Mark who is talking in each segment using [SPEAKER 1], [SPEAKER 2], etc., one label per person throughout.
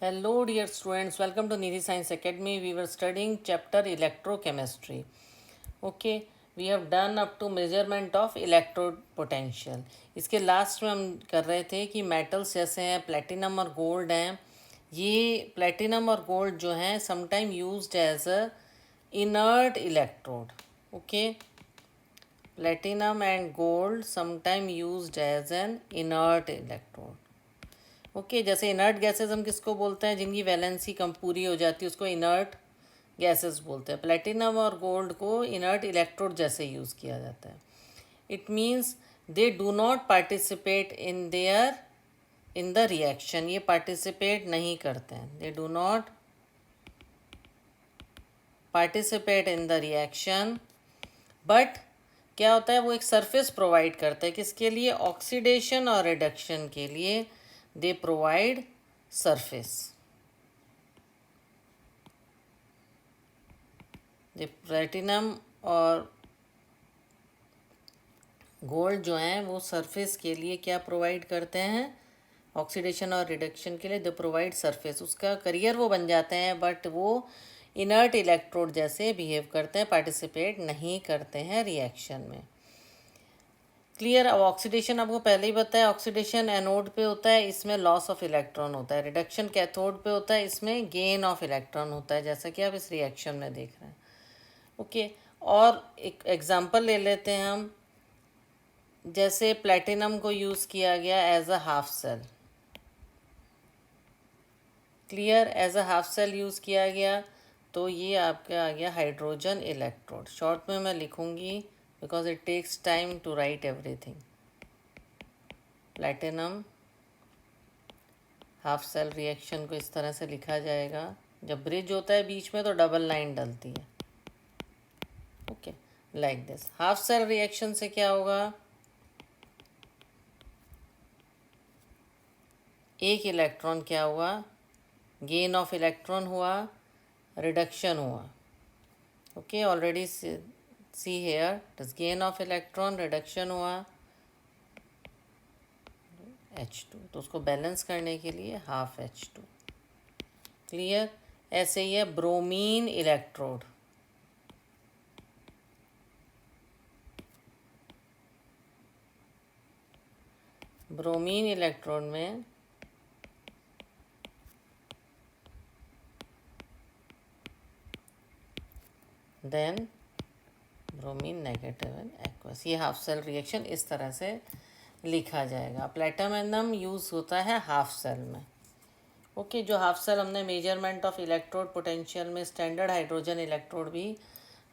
[SPEAKER 1] Hello, dear students. Welcome to Nidhi Science Academy. We were studying chapter electrochemistry. Okay, we have done up to measurement of electrode potential. इसके last में हम कर रहे थे कि metals जैसे हैं प्लेटिनम और गोल्ड हैं, ये प्लेटिनम और गोल्ड जो हैं sometime used as a inert electrode. Okay, platinum and gold sometime used as an inert electrode. Okay जैसे इनर्ट गैसेस हम किसको बोलते हैं, जिनकी वैलेंसी कम पूरी हो जाती है उसको इनर्ट गैसेस बोलते हैं. प्लेटिनम और गोल्ड को इनर्ट इलेक्ट्रोड जैसे यूज़ किया जाता है. It means they do not participate in the reaction. ये पार्टिसिपेट नहीं करते हैं. They do not participate in the reaction, but क्या होता है वो एक सरफेस प्रोवाइड करता है किसके लिए, ऑक्सीडेशन और रिडक्शन के लिए. They provide surface. They platinum और गोल्ड जो हैं वो सरफेस के लिए क्या प्रोवाइड करते हैं, ऑक्सीडेशन और रिडक्शन के लिए. They provide surface. उसका करियर वो बन जाते हैं, बट वो इनर्ट इलेक्ट्रोड जैसे बिहेव करते हैं, पार्टिसिपेट नहीं करते हैं रिएक्शन में. क्लियर. अब ऑक्सीडेशन आपको पहले ही बताया, ऑक्सीडेशन एनोड पे होता है, इसमें लॉस ऑफ इलेक्ट्रॉन होता है. रिडक्शन कैथोड पे होता है, इसमें गेन ऑफ इलेक्ट्रॉन होता है, जैसा कि आप इस रिएक्शन में देख रहे हैं. ओके, और एक एग्जांपल ले लेते हैं हम. जैसे प्लेटिनम को यूज़ किया गया as a half cell. Clear. As a half cell use किया गया तो ये आपका आ गया हाइड्रोजन इलेक्ट्रोड. शॉर्ट में मैं लिखूँगी because it takes time to write everything. Platinum half cell reaction को इस तरह से लिखा जाएगा. जब ब्रिज होता है बीच में तो डबल लाइन डलती है. Okay, like this. Half cell reaction से क्या होगा, एक इलेक्ट्रॉन क्या हुआ, गेन ऑफ इलेक्ट्रॉन हुआ, रिडक्शन हुआ. Okay, already see here it is gain of electron, reduction हुआ H2. तो उसको बैलेंस करने के लिए हाफ H2. क्लियर. ऐसे ही है ब्रोमीन इलेक्ट्रोड. ब्रोमीन इलेक्ट्रोड में then bromine negative and aqueous. ये हाफ सेल रिएक्शन इस तरह से लिखा जाएगा. प्लेटिनम यूज़ होता है हाफ सेल में. ओके, जो हाफ सेल हमने मेजरमेंट ऑफ इलेक्ट्रोड पोटेंशियल में स्टैंडर्ड हाइड्रोजन इलेक्ट्रोड भी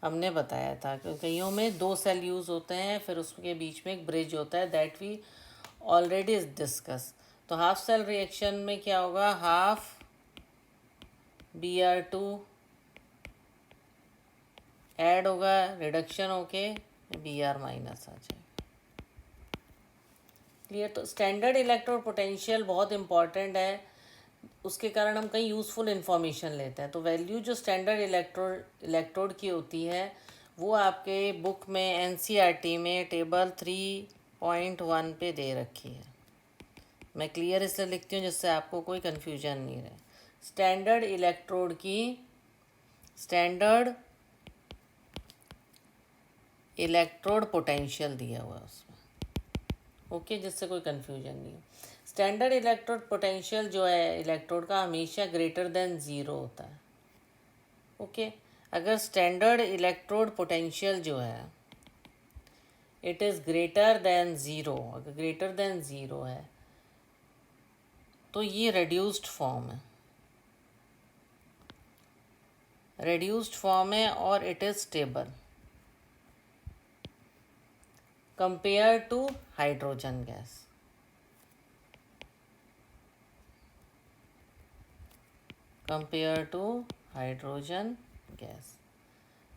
[SPEAKER 1] हमने बताया था. कईयों में 2 सेल यूज़ होते हैं, फिर उसके बीच में एक ब्रिज होता है, दैट वी ऑलरेडी डिस्कस. तो हाफ सेल रिएक्शन में क्या होगा, हाफ Br2 ऐड होगा, रिडक्शन होके Br माइनस आ जाएगा. क्लियर. तो स्टैंडर्ड इलेक्ट्रोड पोटेंशियल बहुत इंपॉर्टेंट है, उसके कारण हम कई यूज़फुल इन्फॉर्मेशन लेते हैं. तो वैल्यू जो स्टैंडर्ड इलेक्ट्रोड की होती है वो आपके बुक में एनसीईआरटी में टेबल 3.1 पे दे रखी है. मैं क्लियर इसलिए लिखती हूँ जिससे आपको कोई कन्फ्यूजन नहीं रहे. स्टैंडर्ड इलेक्ट्रोड की स्टैंडर्ड इलेक्ट्रोड पोटेंशियल दिया हुआ है उसमें. ओके, जिससे कोई कन्फ्यूजन नहीं है. स्टैंडर्ड इलेक्ट्रोड पोटेंशियल जो है इलेक्ट्रोड का हमेशा ग्रेटर देन ज़ीरो होता है. ओके, अगर स्टैंडर्ड इलेक्ट्रोड पोटेंशियल जो है it is greater than zero, अगर ग्रेटर देन ज़ीरो है तो ये रेड्यूस्ड फॉर्म है. रेड्यूस्ड फॉर्म है और it is stable compare to hydrogen gas. Compare to hydrogen gas.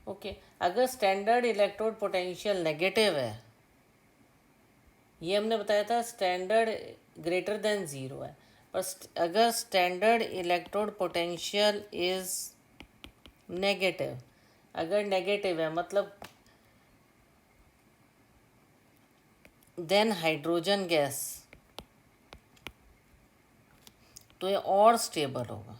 [SPEAKER 1] Okay, अगर स्टैंडर्ड इलेक्ट्रोड पोटेंशियल नेगेटिव है, ये हमने बताया था स्टैंडर्ड ग्रेटर देन ज़ीरो है, पर अगर standard electrode potential is negative, अगर नेगेटिव है मतलब देन हाइड्रोजन गैस, तो ये और स्टेबल होगा।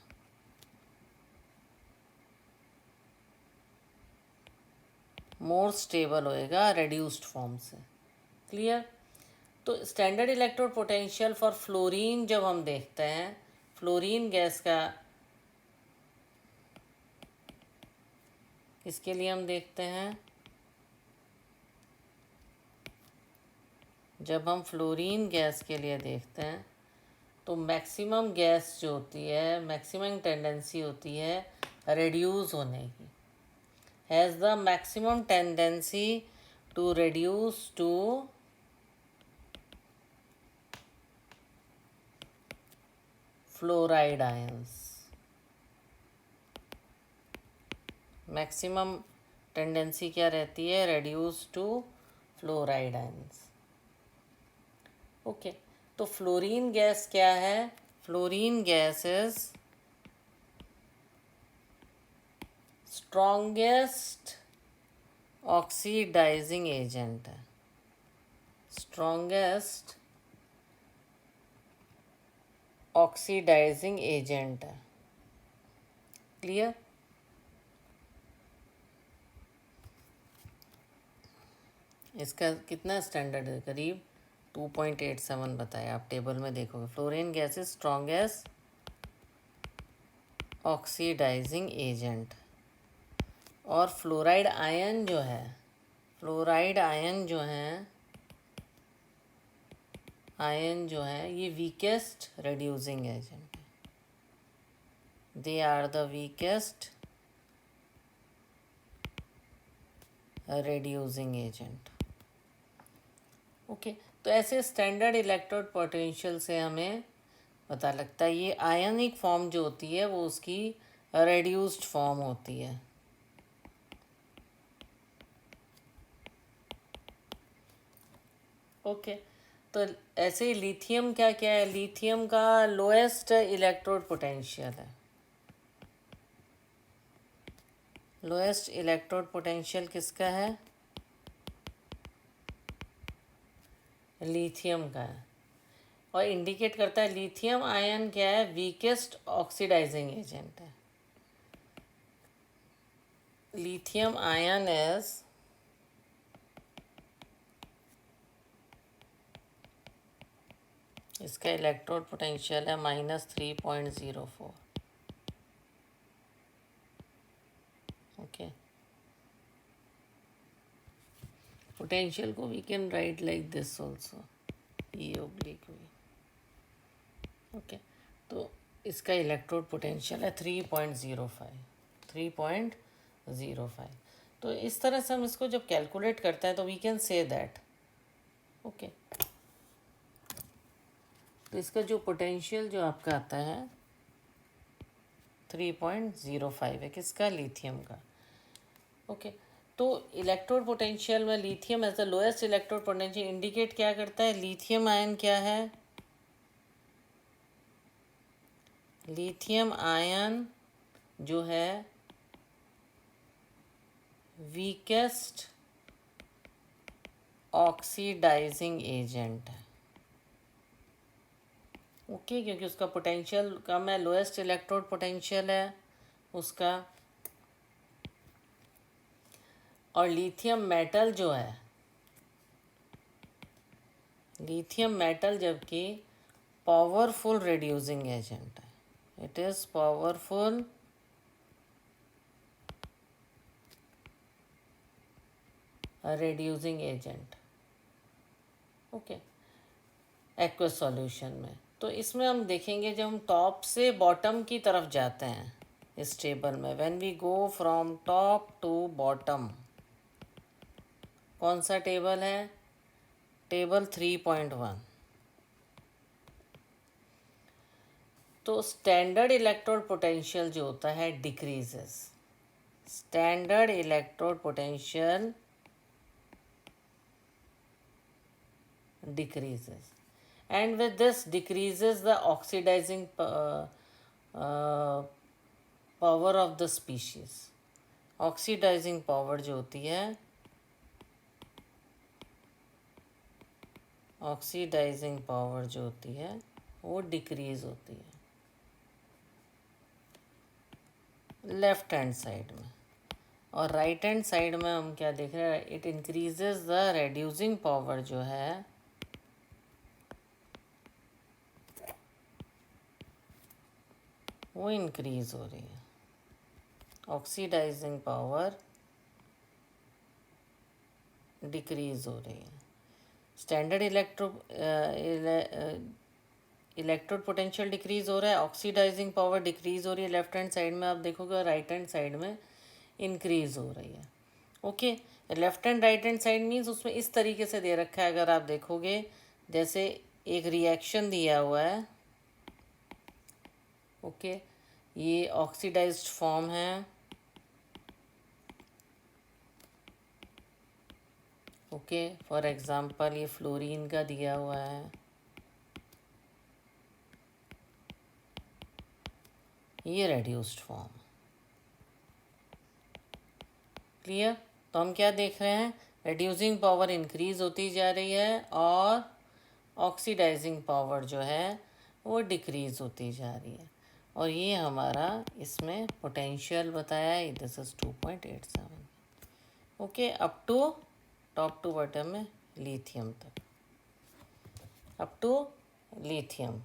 [SPEAKER 1] मोर स्टेबल होएगा रेड्यूस्ड फॉर्म से। क्लियर। तो standard electrode potential for fluorine जब हम देखते हैं, फ्लोरीन गैस का इसके लिए हम देखते हैं, जब हम फ्लोरीन गैस के लिए देखते हैं तो मैक्सिमम गैस जो होती है, मैक्सिमम टेंडेंसी होती है रेड्यूस होने की, has the maximum tendency to reduce to fluoride ions. Maximum tendency क्या रहती है? reduce to fluoride ions. Okay, तो फ्लोरीन गैस क्या है? Fluorine gas is strongest oxidising agent है, स्ट्रॉन्गेस्ट ऑक्सीडाइजिंग एजेंट है। क्लियर। इसका कितना स्टैंडर्ड है? करीब 2.87 बताया, आप टेबल में देखोगे। Fluorine gas is strongest oxidising agent. और फ्लोराइड आयन जो है, फ्लोराइड आयन जो है, ये वीकेस्ट रेड्यूसिंग एजेंट है। They are the weakest reducing agent. Okay, तो ऐसे स्टैंडर्ड इलेक्ट्रोड पोटेंशियल से हमें पता लगता है ये आयनिक फॉर्म जो होती है वो उसकी रेड्यूस्ड फॉर्म होती है। ओके, तो ऐसे ही लिथियम क्या क्या है? लिथियम का लोएस्ट इलेक्ट्रोड पोटेंशियल है। लोएस्ट इलेक्ट्रोड पोटेंशियल किसका है? लिथियम का है। और इंडिकेट करता है लिथियम आयन क्या है? वीकेस्ट ऑक्सीडाइजिंग एजेंट है। लिथियम आयन इज इसका इलेक्ट्रोड पोटेंशियल है -3.04। ओके, पोटेंशियल को we can write like this also, E/V। Okay, तो इसका इलेक्ट्रोड पोटेंशियल है 3.05। तो इस तरह से हम इसको जब कैलकुलेट करते हैं तो we can say that. Okay, तो इसका जो पोटेंशियल जो आपका आता है 3.05 है, किसका? लिथियम का। ओके, तो इलेक्ट्रोड पोटेंशियल में lithium as the lowest electrode potential indicate क्या करता है? लिथियम आयन क्या है? लिथियम आयन जो है वीकेस्ट ऑक्सीडाइजिंग एजेंट है। ओके, क्योंकि उसका पोटेंशियल कम है, लोएस्ट इलेक्ट्रोड पोटेंशियल है उसका। और लिथियम मेटल जो है, लिथियम मेटल जबकि पावरफुल रिड्यूसिंग एजेंट है, it is powerful reducing agent. Okay, aqueous solution में। तो इसमें हम देखेंगे जब हम टॉप से बॉटम की तरफ जाते हैं इस टेबल में, when we go from top to bottom, कौन सा टेबल है? टेबल 3.1। तो स्टैंडर्ड इलेक्ट्रोड पोटेंशियल जो होता है decreases, standard electrode potential decreases, and with this decreases the oxidizing power of the species. Oxidising power जो होती है, ऑक्सीडाइजिंग पावर जो होती है वो डिक्रीज होती है। लेफ्ट हैंड साइड में। और राइट हैंड साइड में हम क्या देख रहे हैं, it increases the reducing power जो है वो इंक्रीज हो रही है, ऑक्सीडाइजिंग पावर डिक्रीज हो रही है। स्टैंडर्ड इलेक्ट्रोड पोटेंशियल डिक्रीज हो रहा है, ऑक्सीडाइजिंग पावर डिक्रीज हो रही है लेफ्ट हैंड साइड में आप देखोगे, और राइट हैंड साइड में इंक्रीज हो रही है। Okay, left hand right hand side means उसमें इस तरीके से दे रखा है, अगर आप देखोगे जैसे एक रिएक्शन दिया हुआ है। ओके, ये ऑक्सीडाइज्ड फॉर्म है। ओके, फॉर एग्जांपल ये फ्लोरीन का दिया हुआ है, ये रेड्यूस्ड फॉर्म। क्लियर? तो हम क्या देख रहे हैं, रेड्यूसिंग पावर इंक्रीज होती जा रही है और ऑक्सीडाइजिंग पावर जो है वो डिक्रीज होती जा रही है। और ये हमारा इसमें पोटेंशियल बताया है, this is 2.87। Okay, up to top to bottom में लिथियम तक, अप टू लिथियम।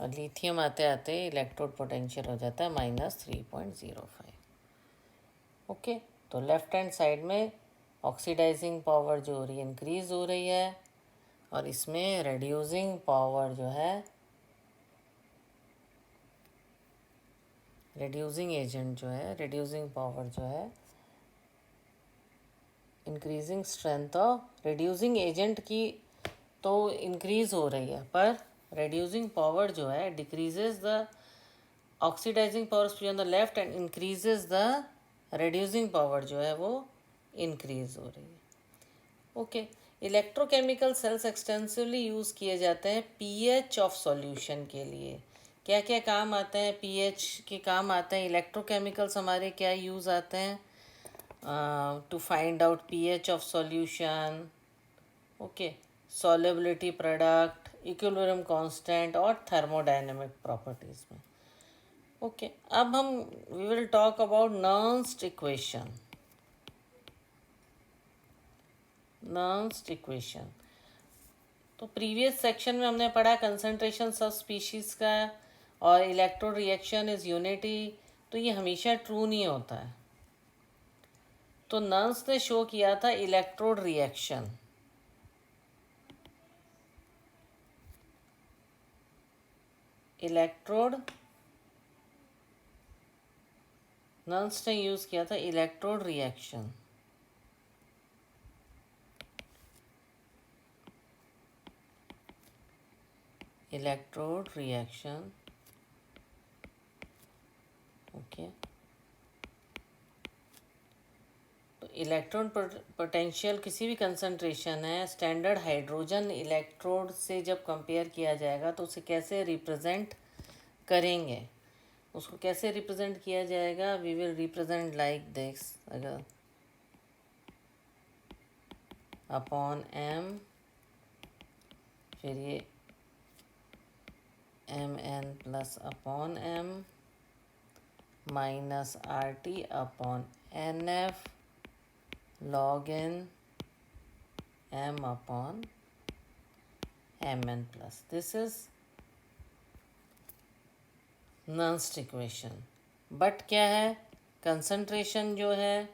[SPEAKER 1] और लिथियम आते आते इलेक्ट्रोड पोटेंशियल हो जाता है -3.05। ओके, तो लेफ्ट हैंड साइड में ऑक्सीडाइजिंग पावर जो हो रही है इंक्रीज हो रही है, और इसमें रेड्यूसिंग पावर जो है, रेड्यूसिंग एजेंट जो है, रेड्यूसिंग पावर जो है, increasing strength of reducing agent की तो इंक्रीज हो रही है, पर रेड्यूसिंग पावर जो है decreases the oxidising power on the left end increases the reducing power जो है वो इंक्रीज हो रही है। Okay, electrochemical cells extensively use किए जाते हैं पीएच ऑफ सॉल्यूशन के लिए। क्या क्या काम आते हैं, पीएच के काम आते हैं, इलेक्ट्रोकेमिकल्स हमारे क्या यूज़ आते हैं, to find out pH of solution. Okay, solubility product, equilibrium constant और थर्मोडायनेमिक प्रॉपर्टीज़ में। ओके, अब हम we will talk about Nernst equation. Nernst equation तो प्रीवियस सेक्शन में हमने पढ़ा कंसंट्रेशन सब स्पीशीज़ का, और इलेक्ट्रोड रिएक्शन इज़ यूनिटी। तो ये हमेशा ट्रू नहीं होता है। तो नर्न्स ने शो किया था इलेक्ट्रोड रिएक्शन, इलेक्ट्रोड नर्न्स ने यूज़ किया था electrode reaction. Electrode reaction okay, तो इलेक्ट्रॉन पोटेंशियल किसी भी कंसंट्रेशन है, स्टैंडर्ड हाइड्रोजन इलेक्ट्रोड से जब कंपेयर किया जाएगा तो उसे कैसे रिप्रेजेंट करेंगे, उसको कैसे रिप्रेजेंट किया जाएगा, we will represent like this, अगर अपॉन एम, फिर ये M N plus upon M minus R T upon N F log n m upon mn plus. This is Nernst equation. But क्या है, कंसंट्रेशन जो है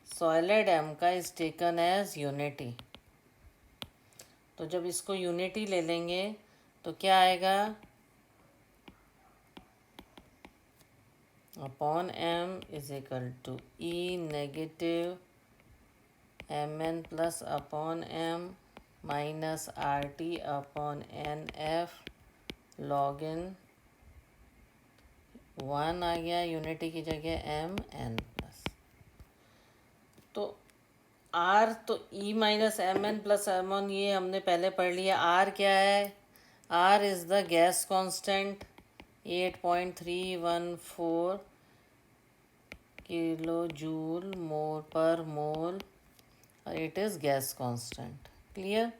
[SPEAKER 1] solid m का is taken as unity. तो जब इसको यूनिटी ले लेंगे तो क्या आएगा, upon m is equal to E negative M N plus upon M minus R T upon N F log in 1 आ गया यूनिटी की जगह एम एन प्लस। तो आर तो E minus M N plus M N ये हमने पहले पढ़ लिया। आर क्या है, R is the gas constant 8.314 kilo joule mole per mole, it is gas constant. Clear?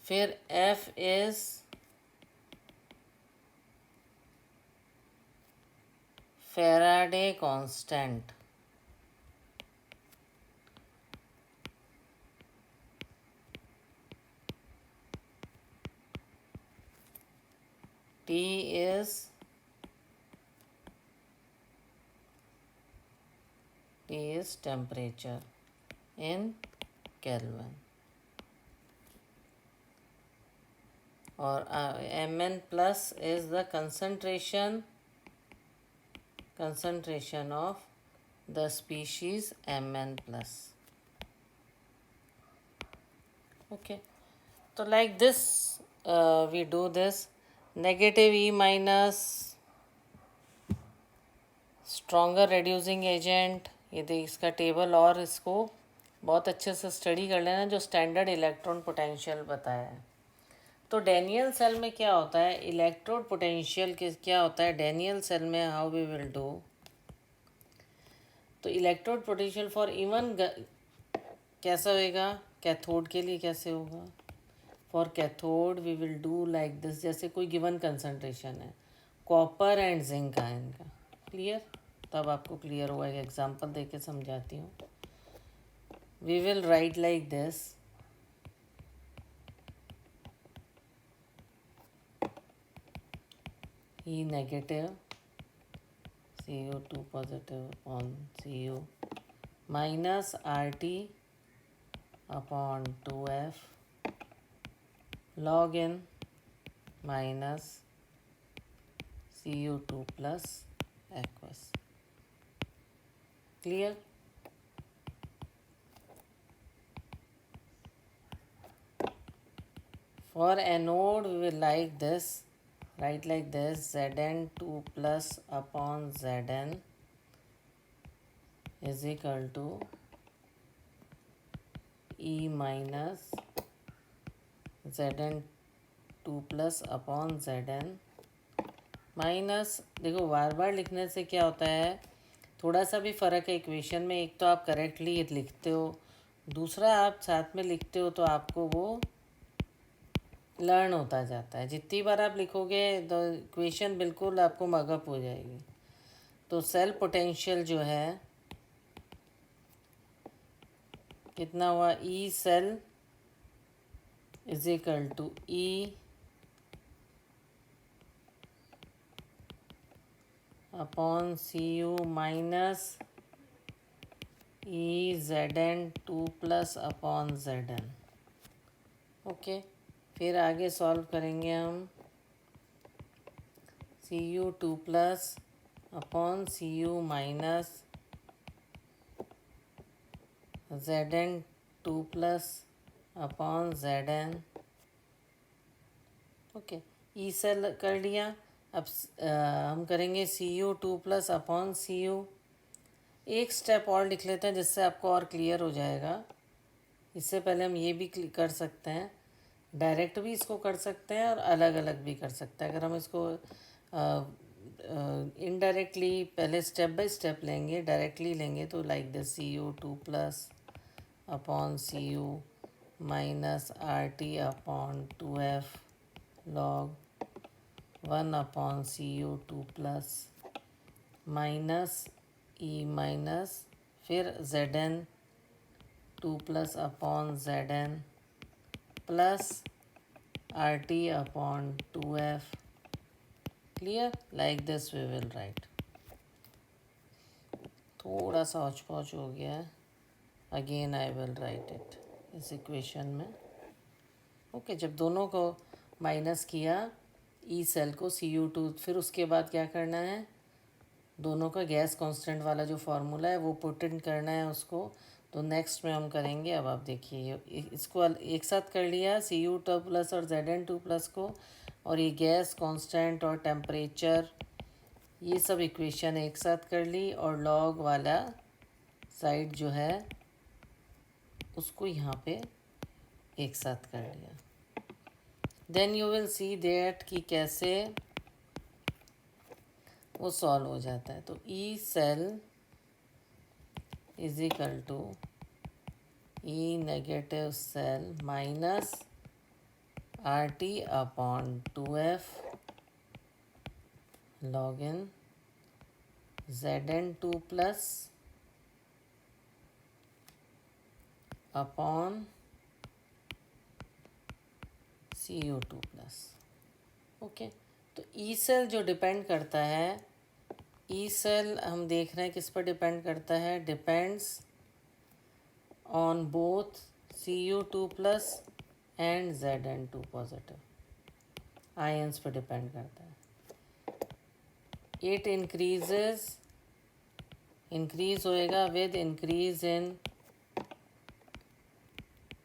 [SPEAKER 1] फिर F is Faraday constant, T is temperature in Kelvin, और Mn plus is the concentration of the species Mn plus. Okay, so like this we do this. Negative E minus stronger reducing agent, ये देख इसका table, और इसको बहुत अच्छे से study कर लेना जो स्टैंडर्ड इलेक्ट्रॉन पोटेंशियल बताया है। तो डैनियल सेल में क्या होता है, इलेक्ट्रोड पोटेंशियल क्या होता है डैनियल सेल में, हाउ वी विल डू। तो इलेक्ट्रोड पोटेंशियल फॉर इवन कैसा होएगा, कैथोड के लिए कैसे होगा, for cathode we will do like this, जैसे कोई गिवन कंसंट्रेशन है कॉपर एंड जिंक आयन का, क्लियर, तब आपको क्लियर होगा। एक एग्जांपल देके समझाती हूँ। We will write like this, E negative CO2 positive on Cu minus RT upon 2F log n minus Cu2 plus aqueous. Clear? For anode we will like this, write like this, Zn2 plus upon Zn is equal to E minus Zn2 plus upon Zn minus, देखो बार बार लिखने से क्या होता है, थोड़ा सा भी फ़र्क है इक्वेशन में, एक तो आप करेक्टली लिखते हो, दूसरा आप साथ में लिखते हो तो आपको वो लर्न होता जाता है। जितनी बार आप लिखोगे तो इक्वेशन बिल्कुल आपको मगअप हो जाएगी। तो सेल पोटेंशियल जो है कितना हुआ, E cell is equal to E upon Cu minus E Zn2 plus upon Zn। Okay, फिर आगे सॉल्व करेंगे हम, Cu2 plus upon Cu minus Zn2 plus upon Zn। Okay, E cell कर लिया। अब हम करेंगे Cu2 प्लस अपॉन Cu। एक स्टेप और लिख लेते हैं जिससे आपको और क्लियर हो जाएगा। इससे पहले हम ये भी कर सकते हैं, डायरेक्ट भी इसको कर सकते हैं और अलग अलग भी कर सकते हैं। अगर हम इसको इनडायरेक्टली पहले स्टेप बाय स्टेप लेंगे, डायरेक्टली लेंगे तो like this, Cu2 plus upon Cu minus RT upon 2F log 1 upon Cu2 plus minus E minus फिर Zn2 plus upon Zn plus RT upon 2F। Clear, like this we will write. थोड़ा सा हौच पौच हो गया है, again I will write it इस equation में। ओके, जब दोनों को माइनस किया ई सेल को Cu2, फिर उसके बाद क्या करना है, दोनों का गैस कांस्टेंट वाला जो फार्मूला है वो पुट इन करना है उसको। तो नेक्स्ट में हम करेंगे, अब आप देखिए इसको एक साथ कर लिया Cu2 प्लस और Zn2 प्लस को, और ये गैस कांस्टेंट और टेम्परेचर ये सब इक्वेशन एक साथ कर ली, और लॉग वाला साइड जो है उसको यहाँ पे एक साथ कर लिया। Then you will see that कि कैसे वो सॉल्व हो जाता है। तो E cell is equal to E negative cell minus R T upon 2f log in Zn2 plus upon Cu2 plus. Okay, तो ई सेल जो डिपेंड करता है, ई सेल हम देख रहे हैं किस पर डिपेंड करता है, depends on both Cu2 plus and Zn2 positive ions पर डिपेंड करता है। इट इंक्रीज होएगा with increase in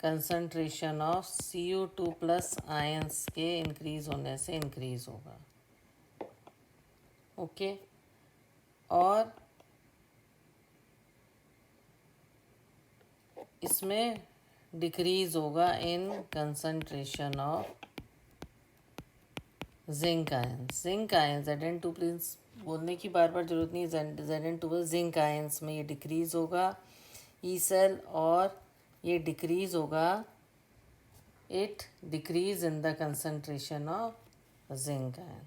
[SPEAKER 1] concentration of Cu2 plus ions के इंक्रीज होने से इंक्रीज होगा। ओके, और इसमें डिक्रीज होगा इन concentration of zinc ions. Zinc ions Zn2 please बोलने की बार बार जरूरत नहीं है, Zn2 प्लस जिंक आयंस में ये डिक्रीज होगा ई सेल, और ये डिक्रीज होगा, it decrease in the concentration of zinc ion.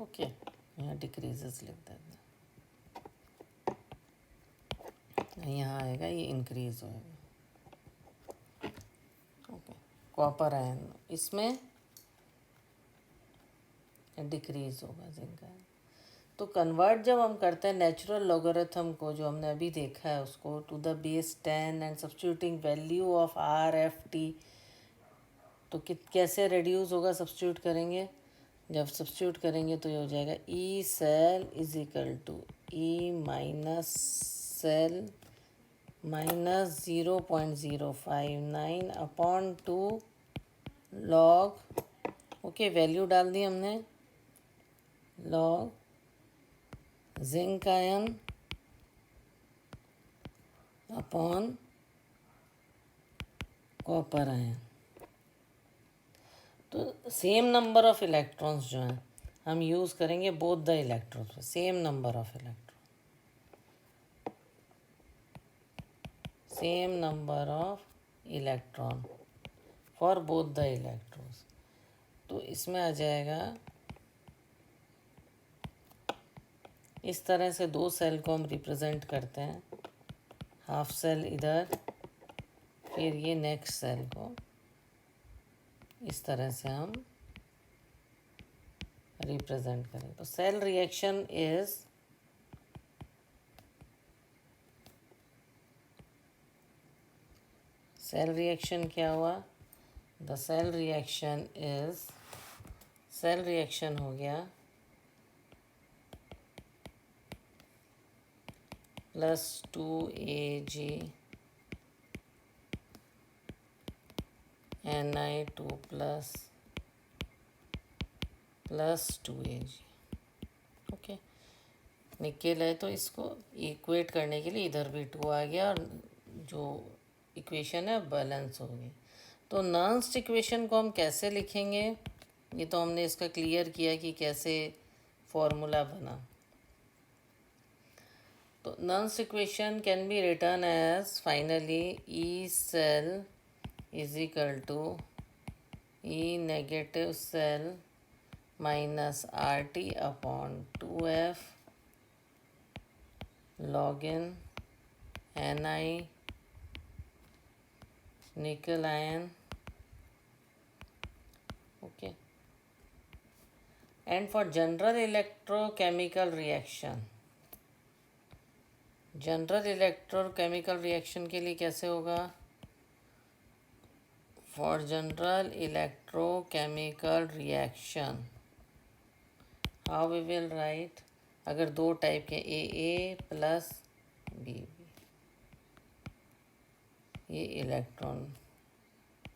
[SPEAKER 1] Okay, यहाँ डिक्रीजेस लिख देते हैं, यहाँ आएगा ये इंक्रीज होएगा। ओके, कॉपर आयन इसमें डिक्रीज होगा जिंक आयन। तो कन्वर्ट जब हम करते हैं नेचुरल लॉगरिथम को, जो हमने अभी देखा है उसको, to the base 10 and substituting value of R F T, तो कैसे रिड्यूस होगा, सब्स्टिट्यूट करेंगे, जब सब्स्टिट्यूट करेंगे तो ये हो जाएगा E cell is equal to E minus cell minus 0.059 upon 2 log, okay value डाल दी हमने, log zinc ion upon copper ion. तो सेम नंबर ऑफ इलेक्ट्रॉन्स जो हैं हम यूज़ करेंगे both the electrons, same number of electron, same number of electron for both the electrons. तो इसमें आ जाएगा, इस तरह से दो सेल को हम रिप्रेजेंट करते हैं, हाफ सेल इधर, फिर ये नेक्स्ट सेल को इस तरह से हम रिप्रेजेंट करें। तो cell reaction is cell reaction क्या हुआ, द सेल रिएक्शन हो गया +2Ag Ni2 plus 2Ag। Okay, nickel है तो इसको इक्वेट करने के लिए इधर भी 2 आ गया, और जो इक्वेशन है बैलेंस हो गई। तो नर्न्स्ट इक्वेशन को हम कैसे लिखेंगे, ये तो हमने इसका क्लियर किया कि कैसे फॉर्मूला बना। तो Nernst equation can be written as finally E cell is equal to E negative cell minus R T upon 2f log in Ni nickel ion, okay, and for general electrochemical reaction, general electrochemical reaction के लिए कैसे होगा, for general electrochemical reaction how we will write, अगर दो type के A plus B, ये electron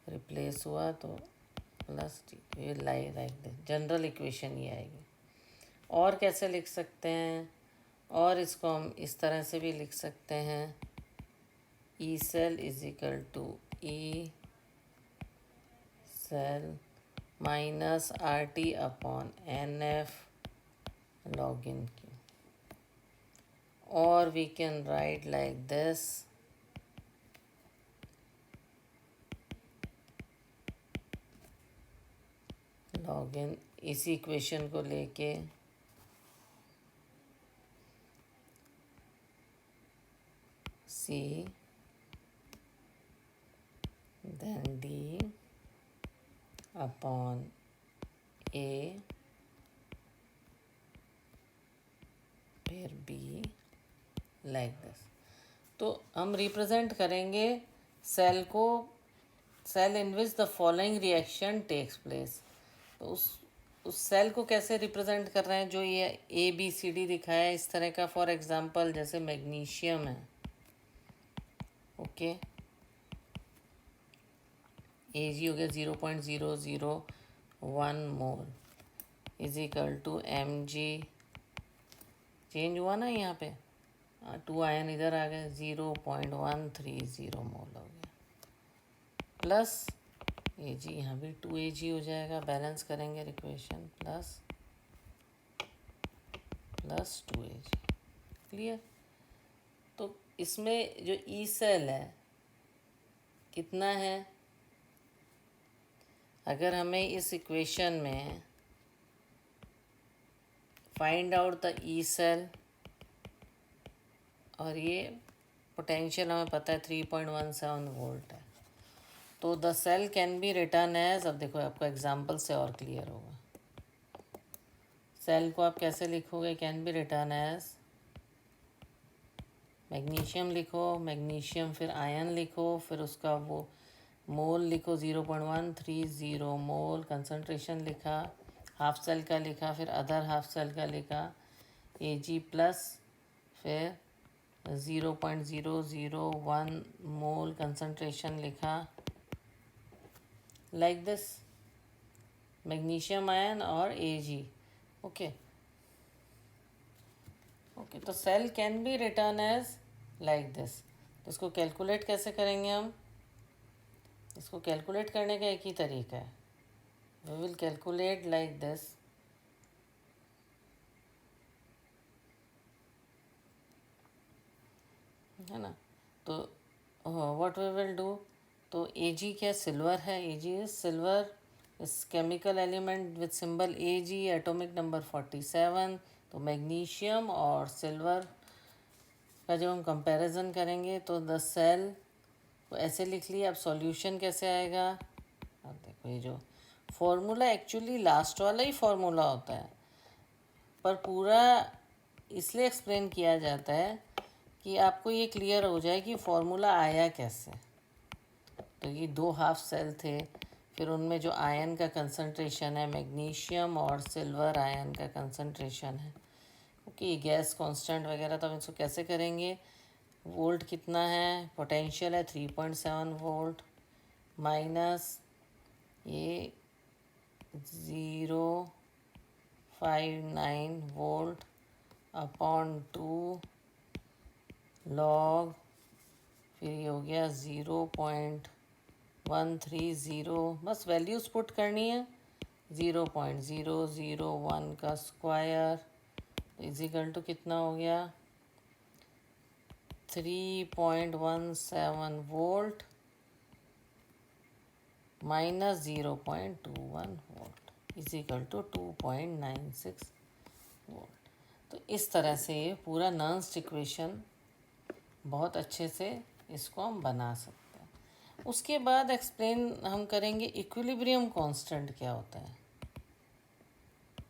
[SPEAKER 1] replace हुआ तो प्लस टी, ये लाइक दे जनरल इक्वेशन ये आएगी। और कैसे लिख सकते हैं, और इसको हम इस तरह से भी लिख सकते हैं, E cell is equal to E cell minus R T upon N F log in Q, or we can write like this, again इसी इक्वेशन को लेके C then D upon A फिर B लाइक दिस। तो हम represent करेंगे cell को, cell in which the following reaction takes place. तो उस सेल को कैसे रिप्रेजेंट कर रहे हैं, जो ये ABCD दिखाया है इस तरह का। फॉर एग्जांपल जैसे मैग्नीशियम है, ओके, Ag हो गया 0.001 mole is equal to Mg, change हुआ ना यहाँ पे, 2 आयन इधर आ गए, 0.130 मोल हो गया, प्लस Ag, यहाँ भी 2Ag हो जाएगा, बैलेंस करेंगे इक्वेशन, प्लस 2Ag, क्लियर। तो इसमें जो ई सेल है कितना है, अगर हमें इस इक्वेशन में find out the E cell, और ये पोटेंशियल हमें पता है 3.17 वोल्ट है, तो the cell can be written as, अब देखो आपको एग्जांपल से और क्लियर होगा। सेल को आप कैसे लिखोगे, can be written as, magnesium लिखो, मैग्नीशियम फिर आयन लिखो, फिर उसका वो मोल लिखो 0.130 मोल, कंसंट्रेशन लिखा, हाफ सेल का लिखा, फिर अदर हाफ सेल का लिखा, Ag प्लस फिर 0.001 मोल कंसंट्रेशन लिखा, लाइक दिस, मैग्नीशियम आयन और Ag, ओके। ओके, तो cell can be written as like this. तो इसको कैलकुलेट कैसे करेंगे हम, इसको कैलकुलेट करने का एक ही तरीका है, we will calculate like this, है ना। तो व्हाट वी विल डू, तो Ag क्या सिल्वर है, Ag is silver, is chemical element with symbol Ag, atomic number 47। तो मैग्नीशियम और सिल्वर का जब हम कंपैरिजन करेंगे तो द सेल को ऐसे लिख लिया। अब सॉल्यूशन कैसे आएगा, अब देखो ये जो फॉर्मूला एक्चुअली लास्ट वाला ही फॉर्मूला होता है, पर पूरा इसलिए एक्सप्लेन किया जाता है कि आपको ये क्लियर हो जाए कि फॉर्मूला आया कैसे। तो ये 2 हाफ सेल थे, फिर उनमें जो आयन का कंसंट्रेशन है, मैग्नीशियम और सिल्वर आयन का कंसंट्रेशन है, ओके, गैस कांस्टेंट वगैरह, तो हम इसको कैसे करेंगे, वोल्ट कितना है, पोटेंशियल है 3.7 वोल्ट, माइनस ये 0.59 वोल्ट अपॉन 2 लॉग, फिर ये हो गया 0.130, बस वैल्यूज़ पुट करनी है, 0.001 का स्क्वायर इजिकल टू कितना हो गया, 3.17 volt minus 0.21 volt equal to 2.96 volt. तो इस तरह से ये पूरा नॉन्स्ट इक्वेशन बहुत अच्छे से इसको हम बना सकते हैं। उसके बाद एक्सप्लेन हम करेंगे इक्विलिब्रियम कांस्टेंट क्या होता है,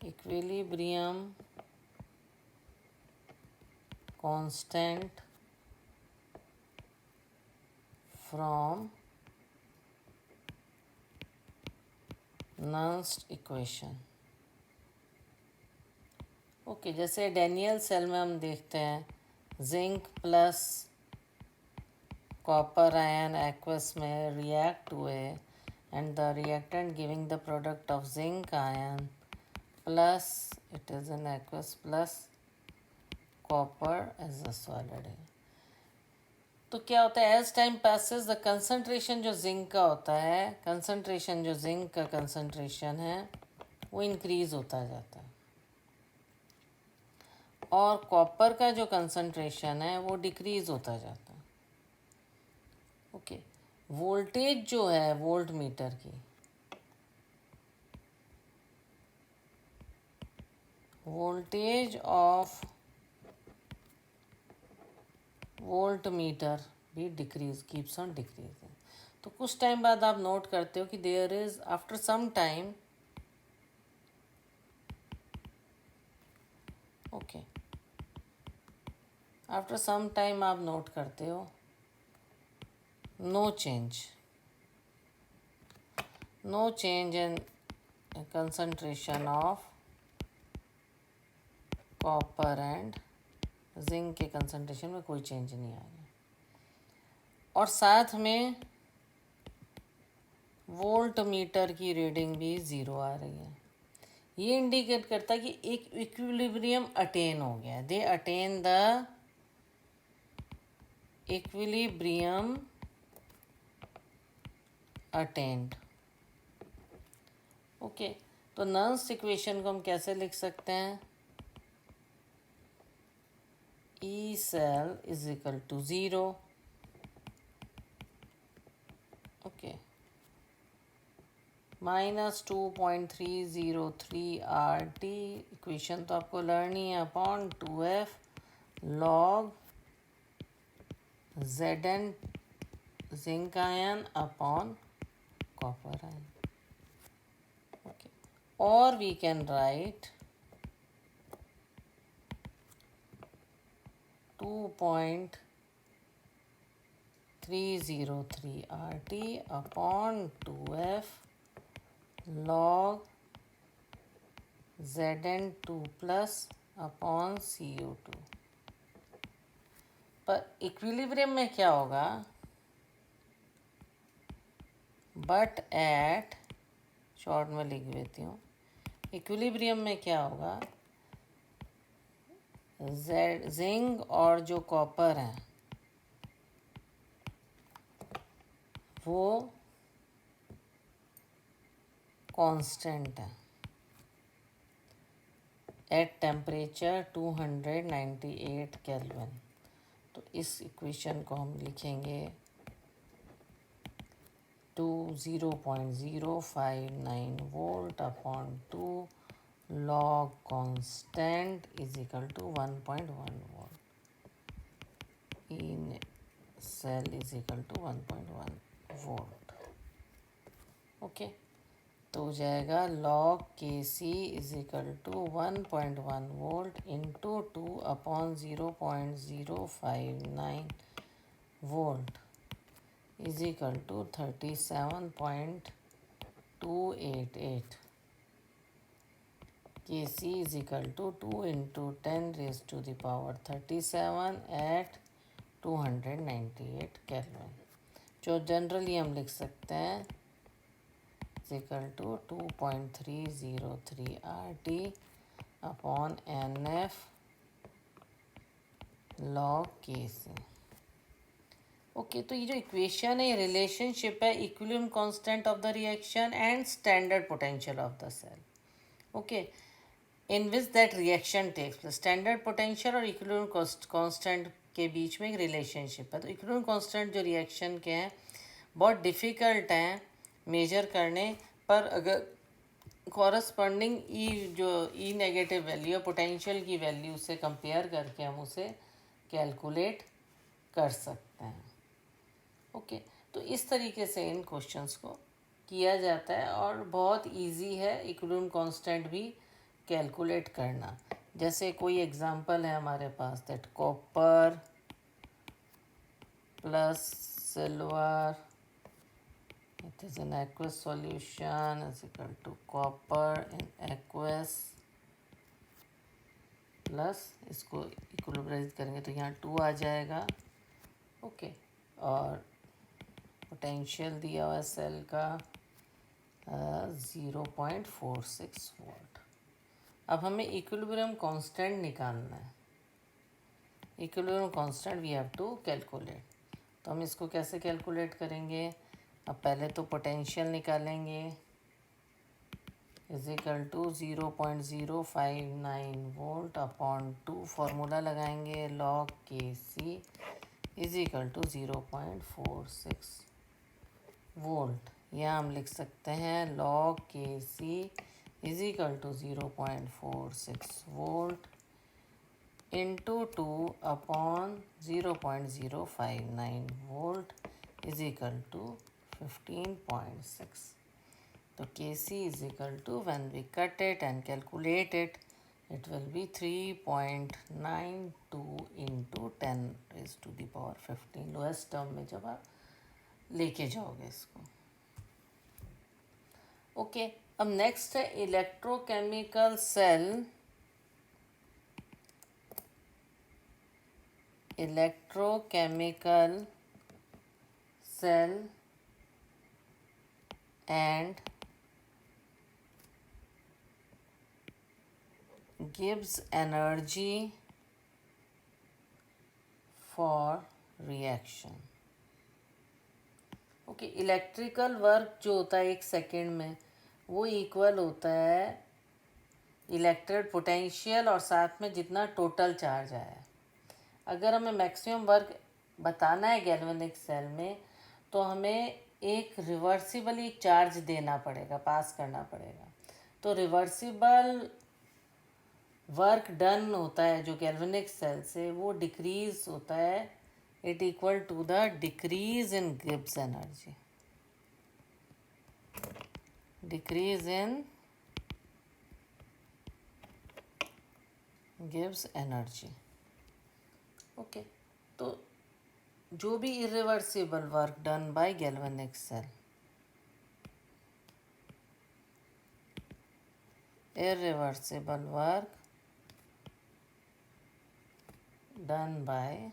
[SPEAKER 1] equilibrium constant from Nernst equation. Okay, जैसे डेनियल सेल में हम देखते हैं zinc plus copper ion aqueous में react हुए and the reactant giving the product of zinc ion plus it is in aqueous plus copper as a solid है। तो क्या होता है, as time passes the concentration जो जिंक का होता है, कंसनट्रेशन जो जिंक का कंसनट्रेशन है वो इंक्रीज होता जाता है, और कॉपर का जो कंसनट्रेशन है वो डिक्रीज होता जाता है। ओके, वोल्टेज जो है वोल्ट मीटर की, वोल्टेज ऑफ वोल्ट मीटर भी डिक्रीज कीप्स ऑन डिक्रीजिंग। तो कुछ टाइम बाद आप नोट करते हो कि there is after some time, okay, after some time आप नोट करते हो no change in concentration of copper and zinc के कंसंट्रेशन में कोई चेंज नहीं आ रहा, और साथ में वोल्ट मीटर की रीडिंग भी ज़ीरो आ रही है। ये इंडिकेट करता है कि एक इक्विलिब्रियम अटेन हो गया। They attain the equilibrium attained. Okay, तो नर्स इक्वेशन को हम कैसे लिख सकते हैं? E cell is equal to zero, okay, -2.303 RT, equation तो आपको लर्न ही है, upon 2F log Zn zinc ion upon copper ion, okay, और we can write 2.303 RT upon 2F log Zn2 plus upon CO2। पर equilibrium में क्या होगा? But at, short में लिख देती हूँ, इक्विलिब्रियम में क्या होगा? जिंक और जो कॉपर है वो कांस्टेंट है एट टेम्परेचर 298 केल्विन। तो इस इक्वेशन को हम लिखेंगे 0.059 volt upon 2 log constant is equal to 1.1 volt in cell is equal to 1.1 volt. Okay, तो हो जाएगा log K C is equal to 1.1 volt into 2 अपॉन 0.059 volt is equal to 37.288। K C is equal to 2 into 10⁻37 at 298 kelvin, जो generally हम लिख सकते हैं equal to 2.303 RT अपॉन NF log K C. Okay, तो ये जो इक्वेशन है, ये रिलेशनशिप है equilibrium constant of the reaction and standard potential of the cell, okay, in which that reaction takes place. Standard potential और इक्विलिब्रियम कांस्टेंट के बीच में एक रिलेशनशिप है। तो इक्विलिब्रियम कांस्टेंट जो रिएक्शन के हैं बहुत डिफ़िकल्ट हैं मेजर करने, पर अगर कॉरस्पॉन्डिंग ई जो ई नेगेटिव वैल्यू है पोटेंशियल की वैल्यू से कंपेयर करके हम उसे कैलकुलेट कर सकते हैं। ओके, तो इस तरीके से इन क्वेश्चंस को किया जाता है और बहुत इजी है इक्विलिब्रियम कांस्टेंट भी कैलकुलेट करना। जैसे कोई एग्जांपल है हमारे पास, that copper plus silver, it is an aqueous solution is equal to copper in aqueous plus, इसको इक्विलिब्राइज करेंगे तो यहाँ 2 आ जाएगा, ओके, और पोटेंशियल दिया हुआ है सेल का 0.46 वोल्ट। अब हमें इक्विलिब्रियम कांस्टेंट निकालना है। Equilibrium constant we have to calculate. तो हम इसको कैसे कैलकुलेट करेंगे? अब पहले तो पोटेंशियल निकालेंगे, is equal to 0.059 volt upon 2, formula लगाएंगे log K C is equal to 0.46 volt, या हम लिख सकते हैं log K C is equal to 0.46 volt into 2 अपॉन 0.059 वोल्ट इज इक्वल टू 15.6. तो Kc is equal to, when we cut it and calculate it, it will be 3.92 into 10 raised to the power 15. Lowest term में जब आप लेके जाओगे इसको. Okay, अब next है electrochemical cell. Electrochemical cell and gives energy for reaction. Okay, electrical work जो होता है 1 सेकेंड में वो इक्वल होता है इलेक्ट्रिक पोटेंशियल और साथ में जितना टोटल चार्ज आया है. अगर हमें मैक्सिमम वर्क बताना है गैल्वेनिक सेल में तो हमें एक रिवर्सिबली चार्ज देना पड़ेगा, पास करना पड़ेगा. तो रिवर्सिबल वर्क डन होता है जो गैल्वेनिक सेल से वो डिक्रीज होता है. It equal to the decrease in Gibbs energy. Decrease in Gibbs energy. Okay, तो जो भी irreversible work done by galvanic cell, irreversible work done by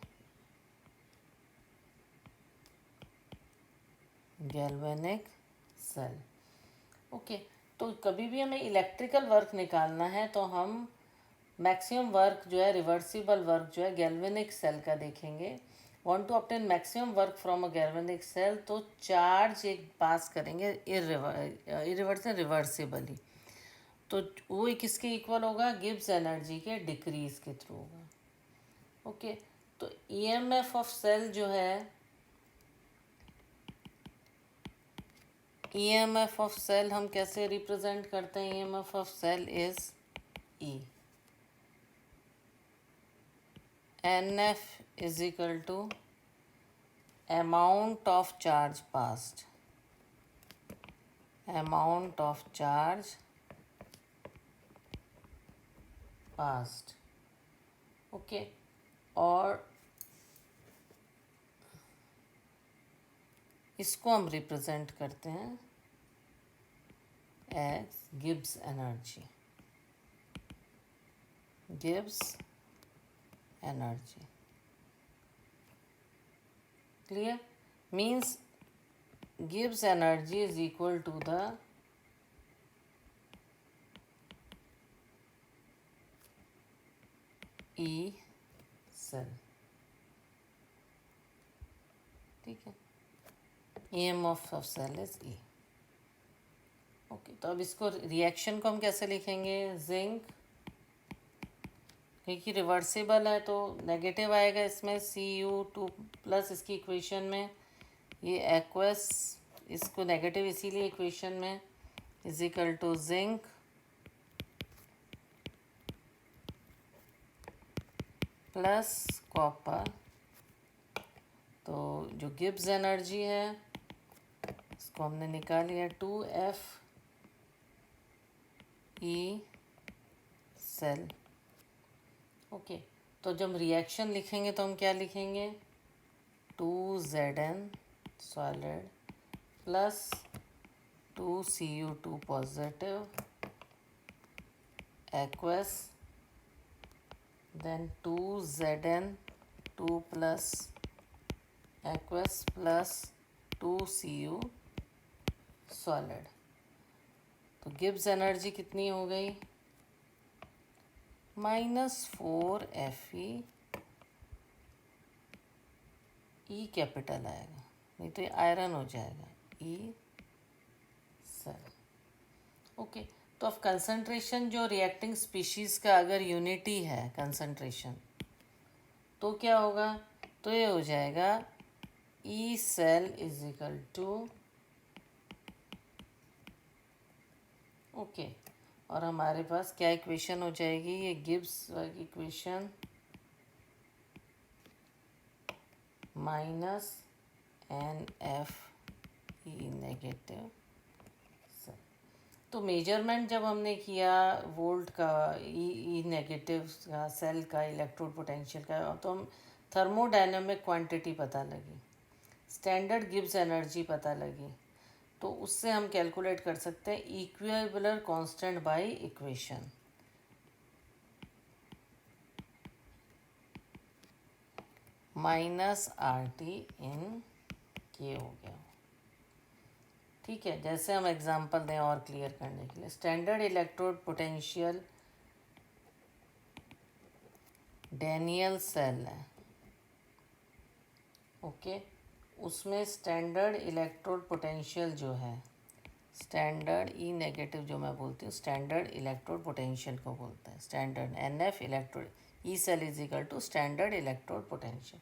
[SPEAKER 1] galvanic cell. Okay, तो कभी भी हमें इलेक्ट्रिकल वर्क निकालना है तो हम मैक्सिमम वर्क जो है, रिवर्सिबल वर्क जो है गैल्वेनिक सेल का देखेंगे. Want to obtain maximum work from a galvanic cell, तो चार्ज एक पास करेंगे रिवर्सिबली. तो वो किसके इक्वल होगा? गिब्स एनर्जी के डिक्रीज के थ्रू होगा. ओके, तो ईएमएफ ऑफ सेल जो है, ईएमएफ ऑफ सेल हम कैसे रिप्रेजेंट करते हैं? EMF of cell is E. NF is equal to amount of charge passed. Amount of charge passed. Okay, और इसको हम रिप्रेजेंट करते हैं as Gibbs energy. Gibbs energy. Clear? Means Gibbs energy is equal to the E cell. ठीक है, EMF of cell is E. Okay, तो अब इसको रिएक्शन को हम कैसे लिखेंगे? जिंक, क्योंकि रिवर्सिबल है तो नेगेटिव आएगा इसमें, Cu2+. इसकी इक्वेशन में ये एक्वस, इसको नेगेटिव इसीलिए इक्वेशन में, is equal to zinc plus copper. तो जो गिब्स एनर्जी है इसको हमने निकाल लिया 2Fe सेल. ओके, तो जब रिएक्शन लिखेंगे तो हम क्या लिखेंगे? 2Zn solid plus 2Cu2 positive aqueous, then 2Zn2 plus aqueous plus 2Cu solid. तो गिब्स एनर्जी कितनी हो गई? -4Fe. ई कैपिटल आएगा, नहीं तो ये आयरन हो जाएगा. E cell. ओके, तो अब कंसंट्रेशन जो रिएक्टिंग स्पीशीज़ का अगर यूनिटी है कंसंट्रेशन, तो क्या होगा? तो ये हो जाएगा E cell is equal to, okay, और हमारे पास क्या इक्वेशन हो जाएगी, ये Gibbs equation minus N F E negative. तो मेजरमेंट जब हमने किया वोल्ट का, ई नेगेटिव का, सेल का इलेक्ट्रोड पोटेंशियल का, तो हम थर्मोडायनेमिक क्वांटिटी पता लगी, स्टैंडर्ड गिब्स एनर्जी पता लगी, तो उससे हम कैलकुलेट कर सकते हैं equilibrium constant by equation. Minus R T in K हो गया। ठीक है, जैसे हम एग्जांपल दें और क्लियर करने के लिए, standard electrode potential Daniell cell है, ओके, उसमें स्टैंडर्ड इलेक्ट्रोड पोटेंशियल जो है, स्टैंडर्ड ई नेगेटिव जो मैं बोलती हूँ, स्टैंडर्ड इलेक्ट्रोड पोटेंशियल को बोलते हैं, standard N F electrode E cell is equal to standard electrode potential.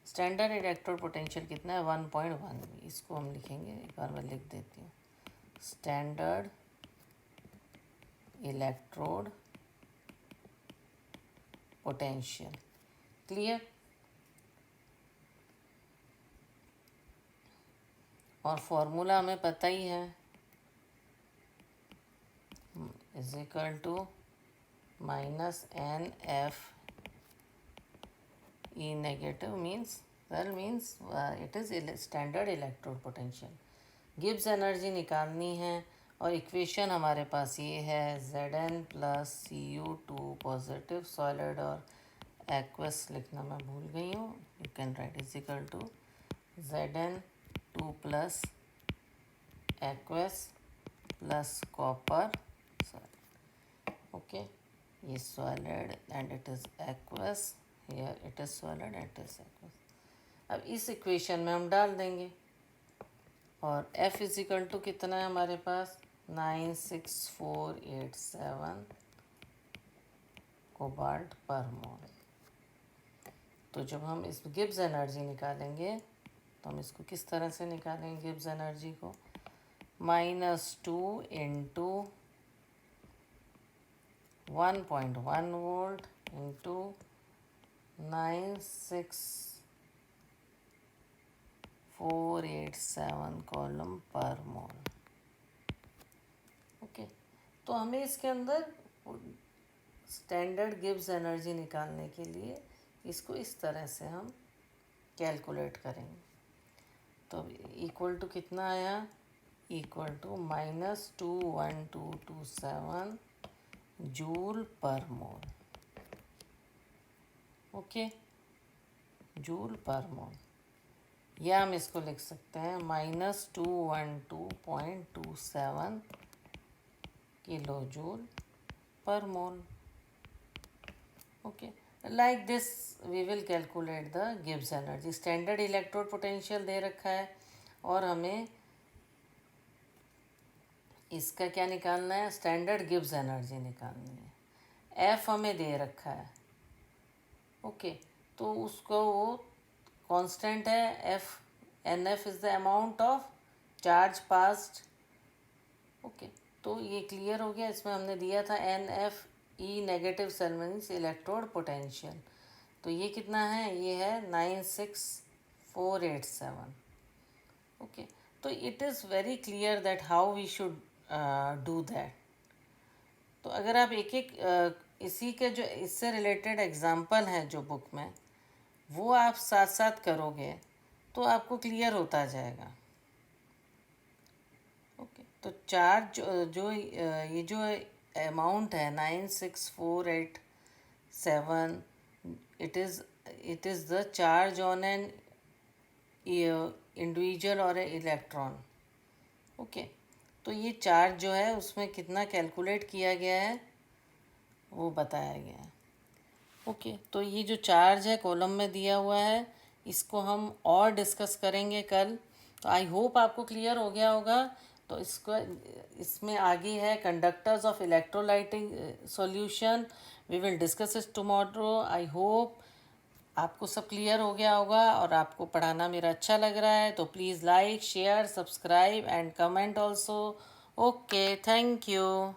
[SPEAKER 1] Standard electrode potential कितना है, 1.1। इसको हम लिखेंगे, एक बार मैं लिख देती हूँ, स्टैंडर्ड इलेक्ट्रोड पोटेंशियल। क्लियर? और फॉर्मूला हमें पता ही है, is equal to minus N F E negative means it is standard electrode potential. Gibbs energy निकालनी है और इक्वेशन हमारे पास ये है, Zn plus Cu2 positive solid और एक्वस लिखना मैं भूल गई हूँ, you can write is equal to Zn2 plus aqueous plus copper, okay, ये solid and it is aqueous, here it is solid and it is aqueous. अब इस equation में हम डाल देंगे और F इजिकल टू कितना है हमारे पास, 96487 कोबाल्ट पर मोल। तो जब हम इस गिब्स एनर्जी निकालेंगे तो हम इसको किस तरह से निकालेंगे, गिब्स एनर्जी को, -2 इंटू 1.1 वोल्ट इंटू 96487 कॉलम पर मोल। ओके, तो हमें इसके अंदर स्टैंडर्ड गिब्स एनर्जी निकालने के लिए इसको इस तरह से हम कैलकुलेट करेंगे। तो इक्वल टू कितना आया, equal to -21227 joule per mole, okay, joule per मोल, या हम इसको लिख सकते हैं -212.27 kilo joule per mole. Okay, like this we will calculate the Gibbs energy. Standard electrode potential दे रखा है और हमें इसका क्या निकालना है, स्टैंडर्ड गिब्स एनर्जी निकालनी है। एफ हमें दे रखा है, ओके, तो उसको वो कांस्टेंट है F, N F is the amount of charge passed, okay, तो ये क्लियर हो गया। इसमें हमने दिया था N F E negative cell means electrode potential, तो ये कितना है, ये है 96487, ओके। तो it is very clear that how we should do that. तो अगर आप एक एक इसी के जो इससे रिलेटेड एग्जांपल हैं जो बुक में, वो आप साथ साथ करोगे तो आपको क्लियर होता जाएगा, ओके। तो चार्ज ये जो अमाउंट है 96487, it is the charge on an individual और इलेक्ट्रॉन, ओके। तो ये चार्ज जो है उसमें कितना कैलकुलेट किया गया है वो बताया गया है, ओके। तो ये जो चार्ज है कॉलम में दिया हुआ है, इसको हम और डिस्कस करेंगे कल। तो आई होप आपको क्लियर हो गया होगा। तो इसको इसमें आगे है conductors of electrolyting solution, we will discuss it tomorrow. I hope आपको सब क्लियर हो गया होगा और आपको पढ़ाना मेरा अच्छा लग रहा है। तो please like, share, subscribe and comment also. Okay, thank you.